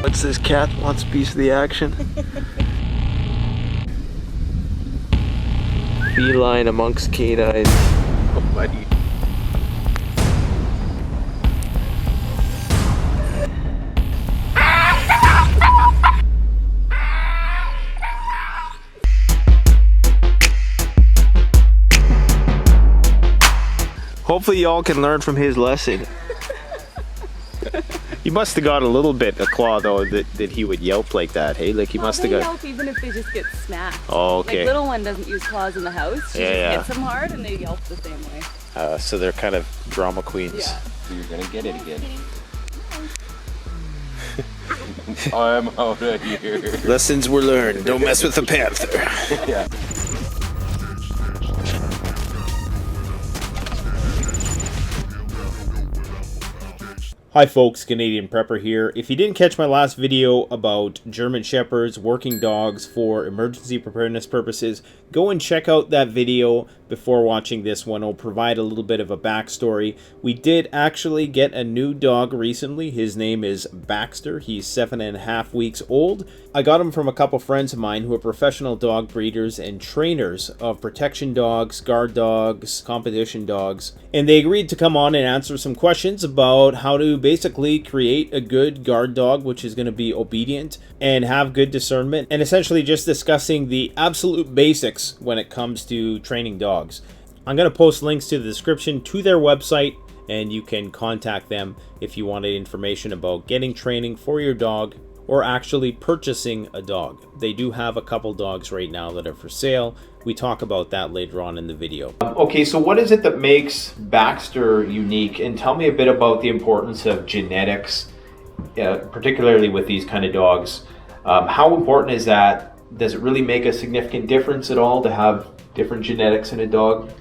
What's this cat wants a piece of the action? Feline amongst canines. Oh, buddy. Hopefully y'all can learn from his lesson. You must have got a little bit of claw though that he would yelp like that, hey? Like he must have got... They yelp even if they just get smacked. Oh, okay. Like little one doesn't use claws in the house. She just hits them hard and they yelp the same way. So they're kind of drama queens. Yeah. So you're gonna get it again. I'm out of here. Lessons were learned. Don't mess with the panther. Yeah. Hi folks, Canadian Prepper here. If you didn't catch my last video about German Shepherds working dogs for emergency preparedness purposes, go and check out that video before watching this one. It'll provide a little bit of a backstory. We did actually get a new dog recently. His name is Baxter. He's 7.5 weeks old. I got him from a couple friends of mine who are professional dog breeders and trainers of protection dogs, guard dogs, competition dogs. And they agreed to come on and answer some questions about how to basically create a good guard dog, which is going to be obedient and have good discernment, and essentially just discussing the absolute basics when it comes to training dogs. I'm going to post links to the description to their website, and you can contact them if you wanted information about getting training for your dog or actually purchasing a dog. They do have a couple dogs right now that are for sale. We talk about that later on in the video. Okay, so what is it that makes Baxter unique? And tell me a bit about the importance of genetics, particularly with these kind of dogs. How important is that? Does it really make a significant difference at all to have different genetics in a dog?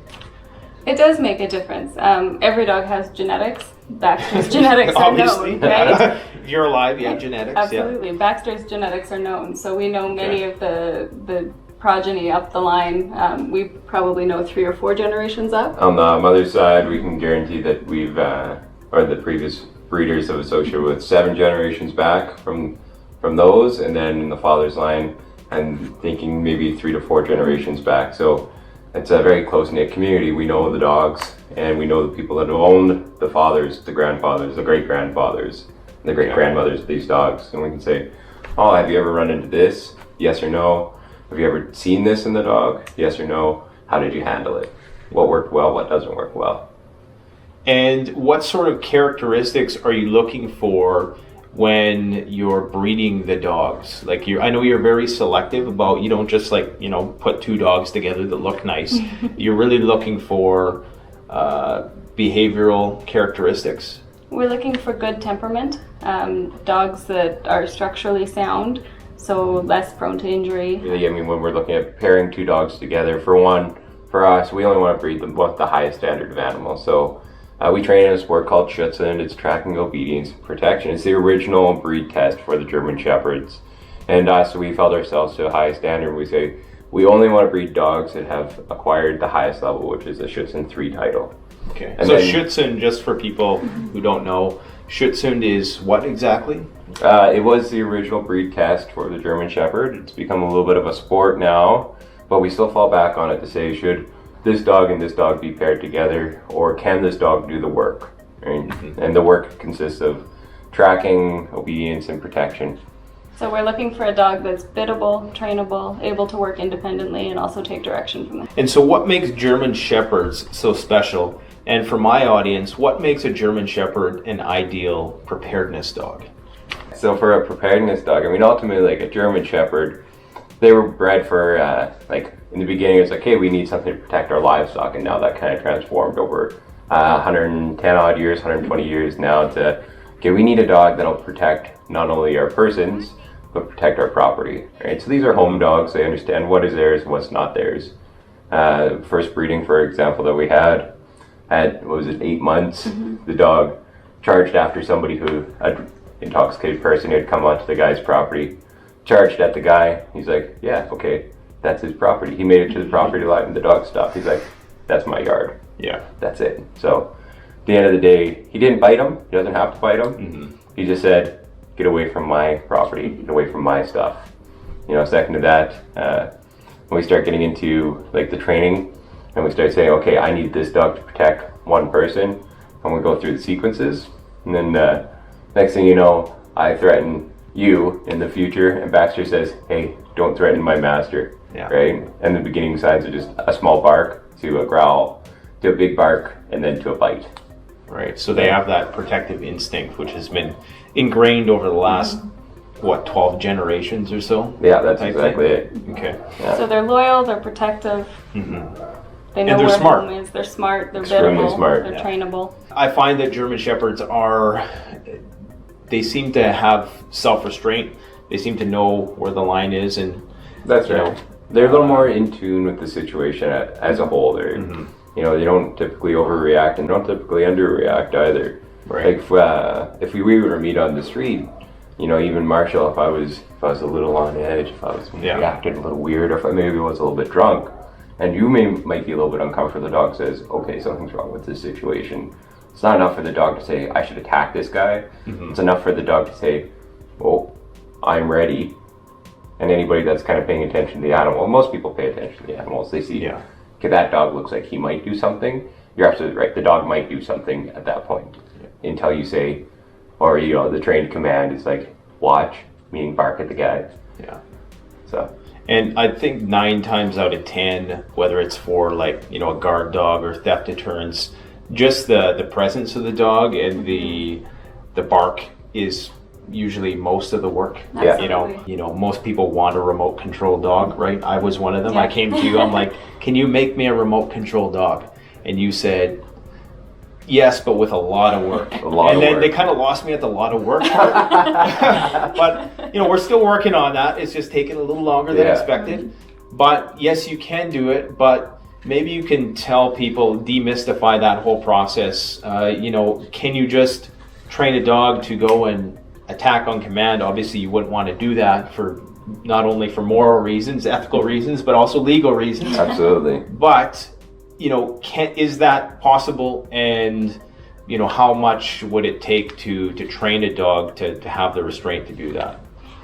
It does make a difference. Every dog has genetics. Baxter's genetics are Obviously. known, right? If you're alive, you have genetics. Absolutely. Yeah. Baxter's genetics are known, so we know many of the progeny up the line. We probably know 3 or 4 generations up. On the mother's side, we can guarantee that we've, or the previous breeders have associated with 7 generations back from those, and then in the father's line, I'm thinking maybe 3 to 4 generations back. So it's a very close-knit community. We know the dogs, and we know the people that have owned the fathers, the grandfathers, the great-grandfathers, the great-grandmothers of these dogs. And we can say, oh, have you ever run into this? Yes or no? Have you ever seen this in the dog? Yes or no? How did you handle it? What worked well? What doesn't work well? And what sort of characteristics are you looking for when you're breeding the dogs? Like I know you're very selective about, you don't just put 2 dogs together that look nice. You're really looking for behavioral characteristics. We're looking for good temperament, dogs that are structurally sound, so less prone to injury. Really, I mean, when we're looking at pairing 2 dogs together, for us, we only want to breed them with the highest standard of animals. So we train in a sport called Schützen. It's tracking, obedience, protection. It's the original breed test for the German Shepherds. And so we've held ourselves to a high standard. We say we only want to breed dogs that have acquired the highest level, which is a Schützen 3 title. Okay, and so Schützen, just for people who don't know, Schützen is what exactly? It was the original breed test for the German Shepherd. It's become a little bit of a sport now, but we still fall back on it to say, should this dog and this dog be paired together, or can this dog do the work? Right? Mm-hmm. And the work consists of tracking, obedience, and protection. So we're looking for a dog that's biddable, trainable, able to work independently, and also take direction from them. And so what makes German Shepherds so special? And for my audience, what makes a German Shepherd an ideal preparedness dog? So for a preparedness dog, I mean, ultimately, like a German Shepherd, they were bred for, in the beginning, it was like, hey, we need something to protect our livestock, and now that kind of transformed over 110 odd years, 120 years now to, okay, we need a dog that'll protect not only our persons, but protect our property, right? So these are home dogs. They understand what is theirs and what's not theirs. First breeding, for example, that we had, what was it, 8 months, the dog charged after somebody who, an intoxicated person who had come onto the guy's property, charged at the guy. He's like, yeah, okay, that's his property. He made it to the property line and the dog stopped. He's like, that's my yard. Yeah. That's it. So at the end of the day, he didn't bite him. He doesn't have to bite him. He just said, get away from my property, get away from my stuff. You know, second to that, when we start getting into like the training and we start saying, okay, I need this dog to protect one person, and we go through the sequences, and then next thing you know, I threaten you in the future, and Baxter says, hey, don't threaten my master. Right? And the beginning signs are just a small bark to a growl to a big bark and then to a bite. Right. So they have that protective instinct, which has been ingrained over the last, 12 generations or so? Yeah, that's exactly it. Okay. Yeah. So they're loyal, they're protective. They know they're where smart. home is. They're smart. They're Extremely biddable. smart. They're trainable. I find that German Shepherds they seem to have self-restraint. They seem to know where the line is, and That's right. They're a little more in tune with the situation as a whole. They're, you know, they don't typically overreact and don't typically underreact either. Right. Like if we were to meet on the street, you know, even Marshall, if I was a little on edge, if I was reacting a little weird, or if I maybe was a little bit drunk, and you might be a little bit uncomfortable, the dog says, okay, something's wrong with this situation. It's not enough for the dog to say, I should attack this guy. It's enough for the dog to say, oh, I'm ready. And anybody that's kind of paying attention to the animal, most people pay attention to the animals. They see, okay, that dog looks like he might do something. You're absolutely right. The dog might do something at that point until you say, or, you know, the trained command is like, watch, meaning bark at the guy. Yeah. So. And I think 9 times out of 10, whether it's for like, you know, a guard dog or theft deterrence, just the presence of the dog and the bark is usually most of the work. Absolutely. You know, most people want a remote control dog, right? I was one of them. I came to you, I'm like, can you make me a remote control dog? And you said, yes, but with a lot of work. And then they kind of lost me at the lot of work part. But, you know, we're still working on that. It's just taking a little longer than expected. But yes, you can do it, but maybe you can tell people, demystify that whole process. You know, can you just train a dog to go and attack on command? Obviously, you wouldn't want to do that for not only for moral reasons, ethical reasons, but also legal reasons. Absolutely. But, you know, is that possible? And, you know, how much would it take to train a dog to have the restraint to do that?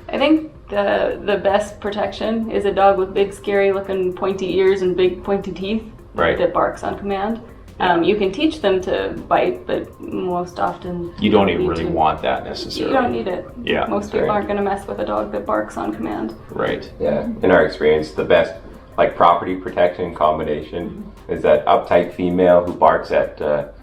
I think the best protection is a dog with big, scary looking pointy ears and big pointy teeth that barks on command. You can teach them to bite, but most often you don't even really want that necessarily. You don't need it. Yeah, most people aren't going to mess with a dog that barks on command. Right. Yeah. In our experience, the best like property protection combination is that uptight female who barks at the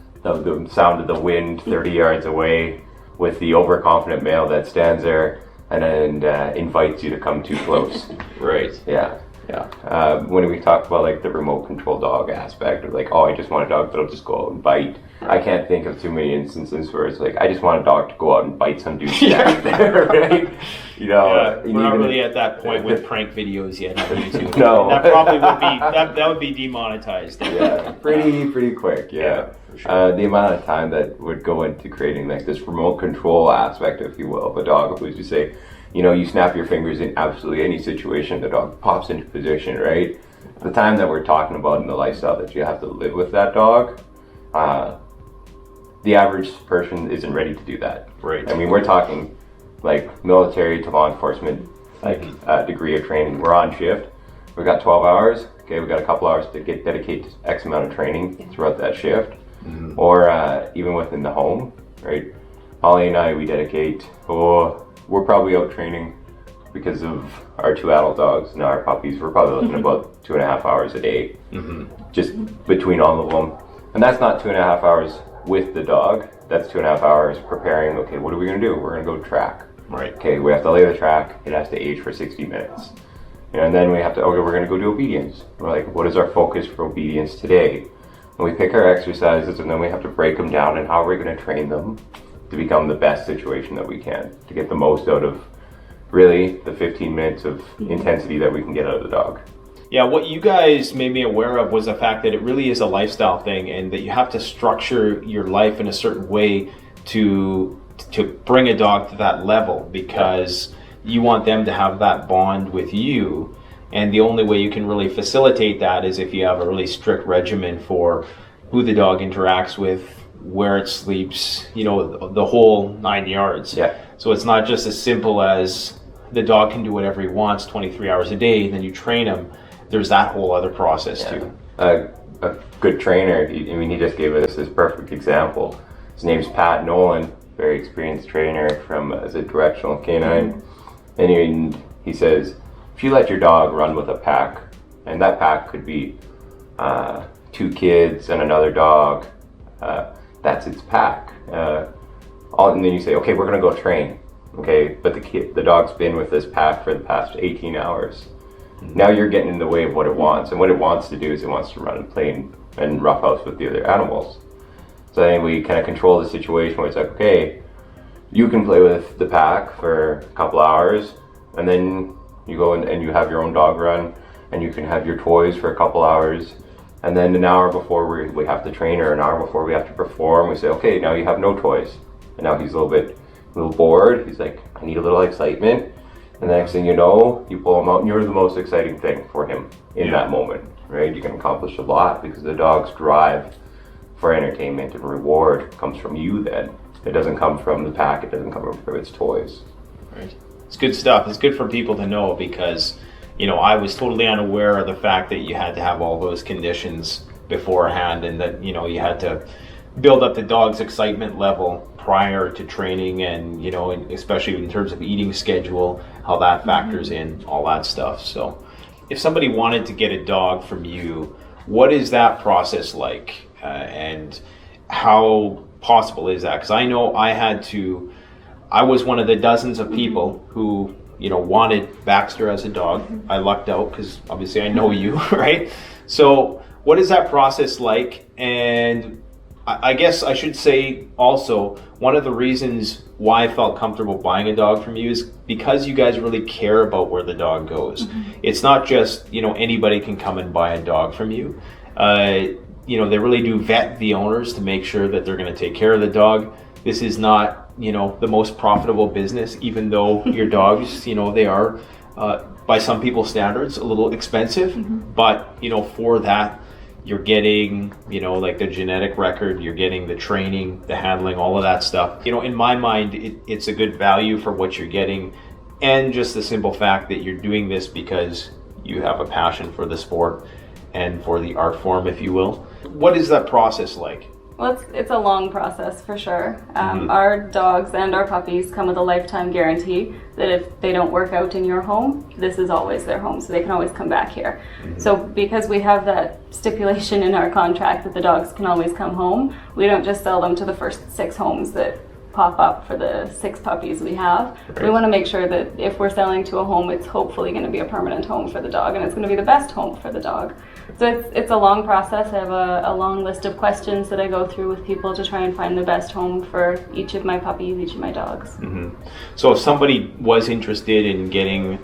sound of the wind 30 yards away, with the overconfident male that stands there and invites you to come too close. Right. Yeah. Yeah. When we talk about like the remote control dog aspect of like, oh, I just want a dog that'll just go out and bite. I can't think of too many instances where it's like, I just want a dog to go out and bite some dude down there, right? You know, we're not really at that point with prank videos yet on YouTube. No, that probably would be that would be demonetized. Yeah, pretty quick. Yeah. For sure. The amount of time that would go into creating like this remote control aspect, if you will, of a dog, who's to say, you know, you snap your fingers in absolutely any situation, the dog pops into position, right? The time that we're talking about in the lifestyle that you have to live with that dog, the average person isn't ready to do that. Right. I mean, we're talking like military to law enforcement, like degree of training. We're on shift. We've got 12 hours. Okay, we've got a couple hours to dedicate to X amount of training throughout that shift. Mm-hmm. Or even within the home, right? Holly and I, we dedicate, we're probably out training because of our 2 adult dogs and our puppies. We're probably looking about 2.5 hours a day, just between all of them. And that's not 2.5 hours with the dog. That's 2.5 hours preparing. Okay, what are we going to do? We're going to go track. Right. Okay, we have to lay the track. It has to age for 60 minutes. And then we have to, okay, we're going to go do obedience. We're like, what is our focus for obedience today? And we pick our exercises, and then we have to break them down and how we're going to train them to become the best situation that we can, to get the most out of really the 15 minutes of intensity that we can get out of the dog. Yeah, what you guys made me aware of was the fact that it really is a lifestyle thing, and that you have to structure your life in a certain way to bring a dog to that level, because you want them to have that bond with you. And the only way you can really facilitate that is if you have a really strict regimen for who the dog interacts with, where it sleeps, you know, the whole 9 yards. Yeah. So it's not just as simple as the dog can do whatever he wants 23 hours a day, then you train him. There's that whole other process too. A good trainer, he just gave us this perfect example. His name's Pat Nolan, very experienced trainer as a directional canine. And he says, if you let your dog run with a pack, and that pack could be 2 kids and another dog, that's its pack. And then you say, okay, we're gonna go train. Okay, but the dog's been with this pack for the past 18 hours. Now you're getting in the way of what it wants, and what it wants to do is it wants to run and play and roughhouse with the other animals. So then we kind of control the situation where it's like, okay, you can play with the pack for a couple hours, and then you go and you have your own dog run, and you can have your toys for a couple hours, and then an hour before we have to train, or an hour before we have to perform, we say, okay, now you have no toys. And now he's a little bored. He's like, I need a little excitement. And the next thing you know, you pull him out and you're the most exciting thing for him in that moment, right? You can accomplish a lot because the dog's drive for entertainment and reward comes from you then. It doesn't come from the pack, it doesn't come from its toys. Right. It's good stuff. It's good for people to know because, I was totally unaware of the fact that you had to have all those conditions beforehand and that, you had to build up the dog's excitement level prior to training and, and especially in terms of eating schedule, how that factors in, all that stuff. So if somebody wanted to get a dog from you, what is that process like? And how possible is that? Because I know I was one of the dozens of people who, wanted Baxter as a dog. I lucked out because obviously I know you, right? So what is that process like? And I guess I should say also, one of the reasons why I felt comfortable buying a dog from you is because you guys really care about where the dog goes. It's not just, anybody can come and buy a dog from you. They really do vet the owners to make sure that they're going to take care of the dog. This is not, the most profitable business, even though your dogs, they are, by some people's standards, a little expensive. But, for that, you're getting, like the genetic record, you're getting the training, the handling, all of that stuff. In my mind, it's a good value for what you're getting, and just the simple fact that you're doing this because you have a passion for the sport and for the art form, if you will. What is that process like? Well, it's a long process for sure. Our dogs and our puppies come with a lifetime guarantee that if they don't work out in your home, this is always their home, so they can always come back here. So because we have that stipulation in our contract that the dogs can always come home, we don't just sell them to the first 6 homes that pop up for the 6 puppies we have. Right. We want to make sure that if we're selling to a home, it's hopefully going to be a permanent home for the dog, and it's going to be the best home for the dog. So it's a long process. I have a long list of questions that I go through with people to try and find the best home for each of my puppies, each of my dogs. So if somebody was interested in getting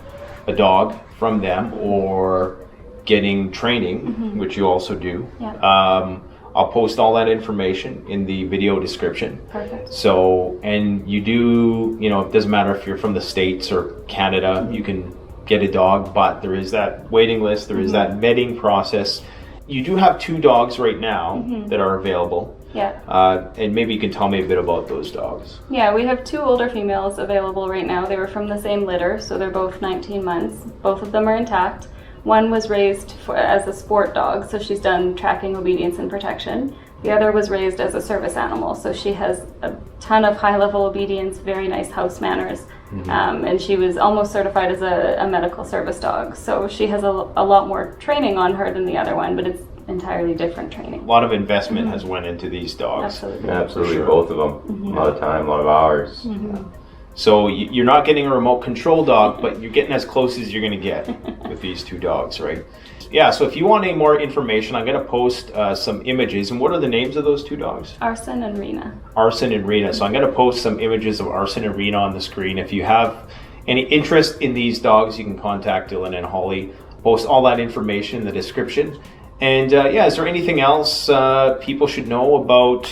a dog from them or getting training, which you also do, I'll post all that information in the video description. Perfect. So, and you do, it doesn't matter if you're from the States or Canada, you can get a dog, but there is that waiting list, there is that vetting process. You do have 2 dogs right now that are available. Yeah. And maybe you can tell me a bit about those dogs. Yeah, we have 2 older females available right now. They were from the same litter, so they're both 19 months. Both of them are intact. One was raised as a sport dog, so she's done tracking, obedience, and protection. The other was raised as a service animal, so she has a ton of high-level obedience, very nice house manners, and she was almost certified as a medical service dog. So she has a lot more training on her than the other one, but it's entirely different training. A lot of investment has went into these dogs. Absolutely. Yeah, absolutely, sure. Both of them. A lot of time, a lot of hours. So you're not getting a remote control dog, but you're getting as close as you're going to get with these 2 dogs, right? Yeah, so if you want any more information, I'm going to post some images. And what are the names of those 2 dogs? Arson and Rena. Arson and Rena. So I'm going to post some images of Arson and Rena on the screen. If you have any interest in these dogs, you can contact Dylan and Holly. Post all that information in the description. And is there anything else people should know about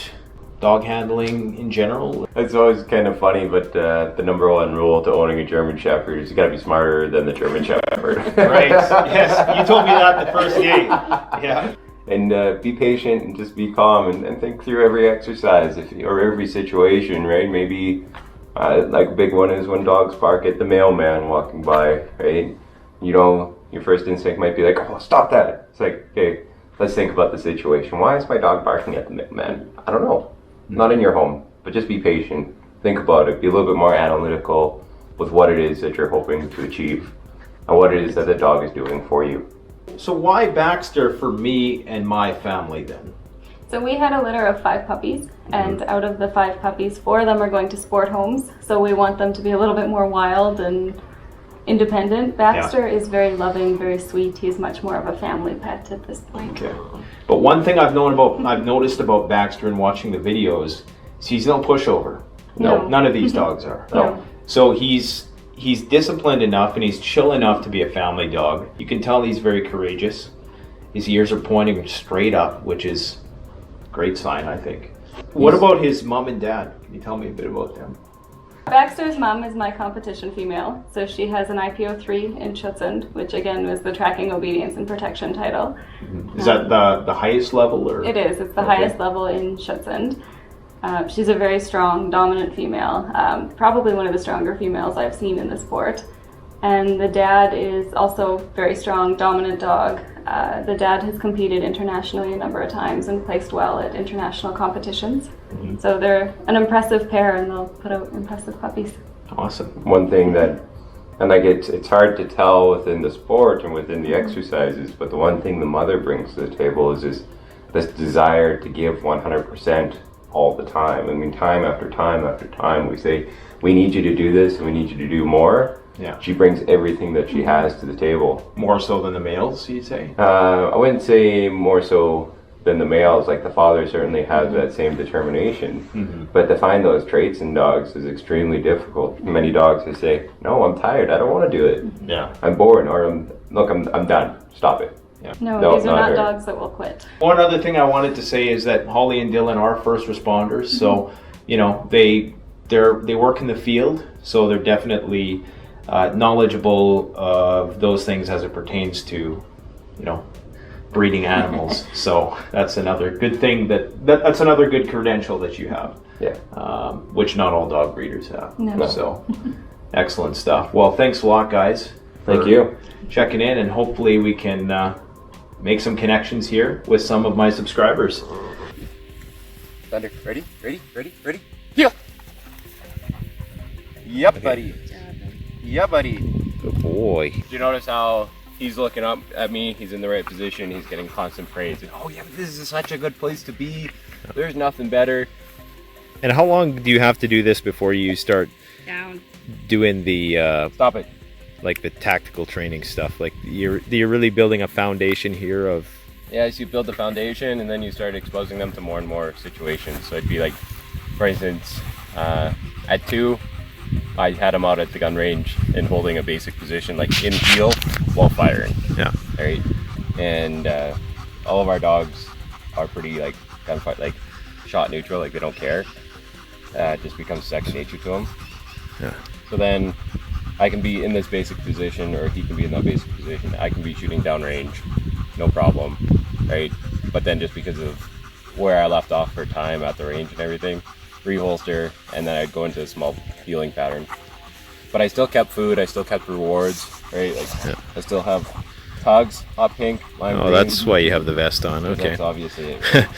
dog handling in general? It's always kind of funny, but the number 1 rule to owning a German Shepherd is you got to be smarter than the German Shepherd. Right. Yes, you told me that the first day. Yeah. And be patient and just be calm and think through every exercise or every situation, right? Maybe Like a big one is when dogs bark at the mailman walking by, right? You know, your first instinct might be like, oh, stop that. It's like, okay, let's think about the situation. Why is my dog barking at the mailman? I don't know. Not in your home, but just be patient. Think about it. Be a little bit more analytical with what it is that you're hoping to achieve and what it is that the dog is doing for you. So why Baxter for me and my family then? So we had a litter of 5 puppies, and out of the 5 puppies, 4 of them are going to sport homes. So we want them to be a little bit more wild and independent. Baxter is very loving, very sweet. He's much more of a family pet at this point. Okay. But one thing I've noticed about Baxter in watching the videos is he's no pushover. No. None of these dogs are. No. So he's disciplined enough and he's chill enough to be a family dog. You can tell he's very courageous. His ears are pointing straight up, which is a great sign, I think. What about his mom and dad? Can you tell me a bit about them? Baxter's mom is my competition female, so she has an IPO3 in Schutzhund, which again was the tracking, obedience, and protection title. Is that the highest level? Or? It is. It's the highest level in Schutzhund. She's a very strong, dominant female, probably one of the stronger females I've seen in the sport. And the dad is also very strong, dominant dog. The dad has competed internationally a number of times and placed well at international competitions. So they're an impressive pair, and they'll put out impressive puppies. Awesome. One thing that, and like it's hard to tell within the sport and within the exercises, but the one thing the mother brings to the table is this desire to give 100% all the time. I mean, time after time after time, we say, we need you to do this and we need you to do more. Yeah. She brings everything that she has to the table. More so than the males, you'd say? I wouldn't say more so than the males. Like the father certainly has that same determination. But to find those traits in dogs is extremely difficult. Many dogs, they say, no, I'm tired. I don't want to do it. Yeah. I'm bored, or I'm done. Stop it. Yeah. No, these are not dogs that will quit. One other thing I wanted to say is that Holly and Dylan are first responders, so you know they work in the field, so they're definitely knowledgeable of those things as it pertains to, you know, breeding animals. So that's another good thing that's another good credential that you have. Yeah. Which not all dog breeders have. No. So excellent stuff. Well, thanks a lot, guys. Thank you. Checking in, and hopefully we can make some connections here with some of my subscribers. Thunder, ready? Yeah. Yep, buddy. Yeah, buddy. Good boy. Did you notice how he's looking up at me? He's in the right position. He's getting constant praise. Oh yeah, this is such a good place to be. There's nothing better. And how long do you have to do this before you start doing the Stop it. like the tactical training stuff? Like you're really building a foundation here of... Yeah, so you build the foundation and then you start exposing them to more and more situations. So it'd be like, for instance, at 2, I had him out at the gun range and holding a basic position, like in heel while firing. Yeah. Right. And all of our dogs are pretty like gunfight, like shot neutral, like they don't care. It just becomes second nature to them. Yeah. So then I can be in this basic position, or he can be in that basic position. I can be shooting downrange, no problem, right? But then just because of where I left off for time at the range and everything, reholster, and then I'd go into a small healing pattern. But I still kept food, I still kept rewards, right? Like I still have tugs, hot pink, lime green. That's why you have the vest on. Okay. That's obviously it. Right?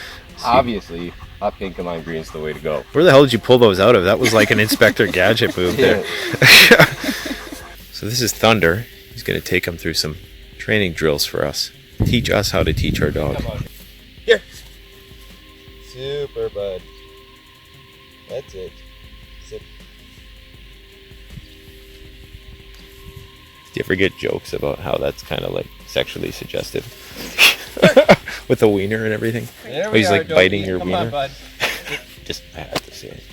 Obviously, hot pink and lime green is the way to go. Where the hell did you pull those out of? That was like an Inspector Gadget move there. So this is Thunder. He's going to take him through some training drills for us. Teach us how to teach our dog. Here. Super, bud. That's it. Sit. Do you ever get jokes about how that's kind of like sexually suggestive? With the wiener and everything? There Oh, he's like doggy. biting your Come wiener? on, bud. Just, I have to say it.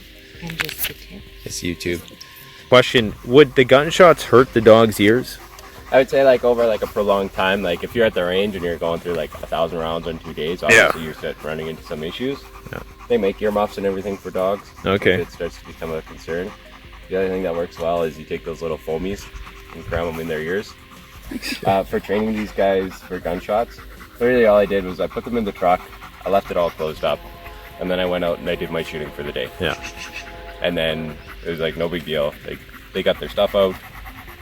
And just sit here. It's YouTube. Question, would the gunshots hurt the dog's ears? I would say like over like a prolonged time, like if you're at the range and you're going through like 1,000 rounds in 2 days, obviously you start running into some issues. Yeah. They make earmuffs and everything for dogs. Okay. If it starts to become a concern. The other thing that works well is you take those little foamies and cram them in their ears. For training these guys for gunshots, literally all I did was I put them in the truck, I left it all closed up, and then I went out and I did my shooting for the day. Yeah. And then it was like no big deal. They got their stuff out,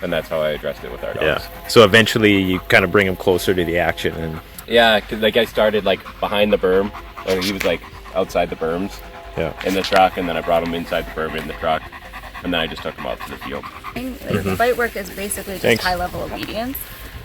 and that's how I addressed it with our dogs. Yeah. So eventually you kind of bring him closer to the action. And Yeah, because like I started like behind the berm. Like, he was like outside the berms in the truck, and then I brought him inside the berm in the truck, and then I just took him out to the field. Like, bite work is basically just high-level obedience.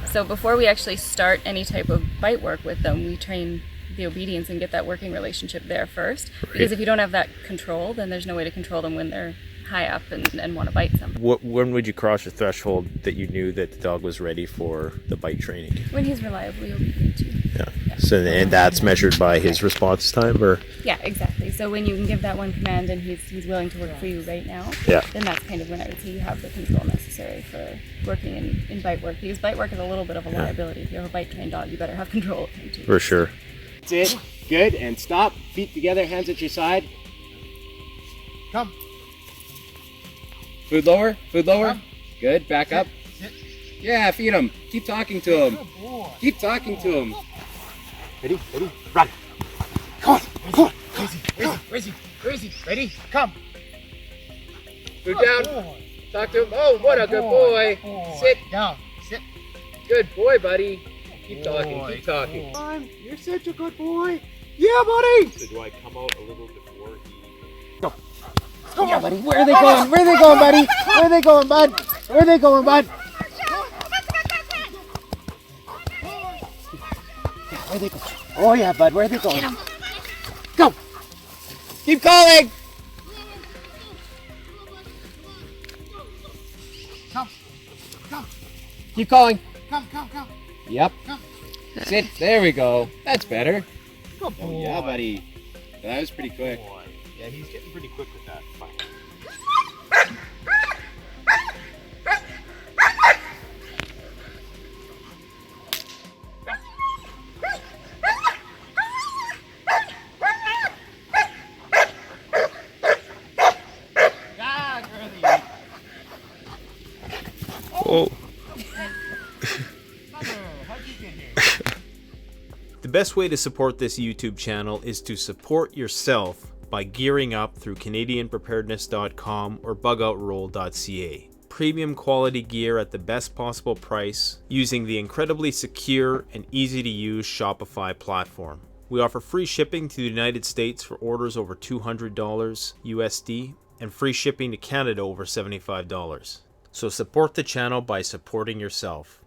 So before we actually start any type of bite work with them, we train the obedience and get that working relationship there first. Because if you don't have that control, then there's no way to control them when they're high up and want to bite something. when would you cross your threshold that you knew that the dog was ready for the bite training? When he's reliably obedient to you. Yeah. So, and that's measured by his response time, or? Yeah, exactly. So when you can give that one command and he's willing to work for you right now, then that's kind of when I would say you have the control necessary for working in bite work. Because bite work is a little bit of a liability. If you have a bite trained dog, you better have control of him too. For sure. That's it. Good. And stop. Feet together, hands at your side. Come. Food lower. Food lower. Come. Good. Back up. Sit. Yeah, feed him. Keep talking to him. Keep talking to him. Ready? Ready? Run. Come on. Come on. Where is he? Where is he? Ready? Come. Food down. Talk to him. Oh, what a good boy. Sit. Down. Sit. Good boy, buddy. Keep talking. Keep talking. You're such a good boy. Yeah, buddy. So do I come out a little before he... Go. Yeah, buddy. Where are they going? Where are they going, buddy? Where are they going, bud? Where are they going, bud? Where are they going? Oh, yeah, bud. Where are they going? Get 'em. Go. Keep calling. Come. Come. Keep calling. Come. Yep. Come. Sit. There we go. That's better. Good boy. Oh, yeah, buddy. That was pretty quick. Yeah, he's getting pretty quick with that. Fine. Oh. The best way to support this YouTube channel is to support yourself by gearing up through CanadianPreparedness.com or BugoutRoll.ca. Premium quality gear at the best possible price using the incredibly secure and easy to use Shopify platform. We offer free shipping to the United States for orders over $200 USD and free shipping to Canada over $75. So support the channel by supporting yourself.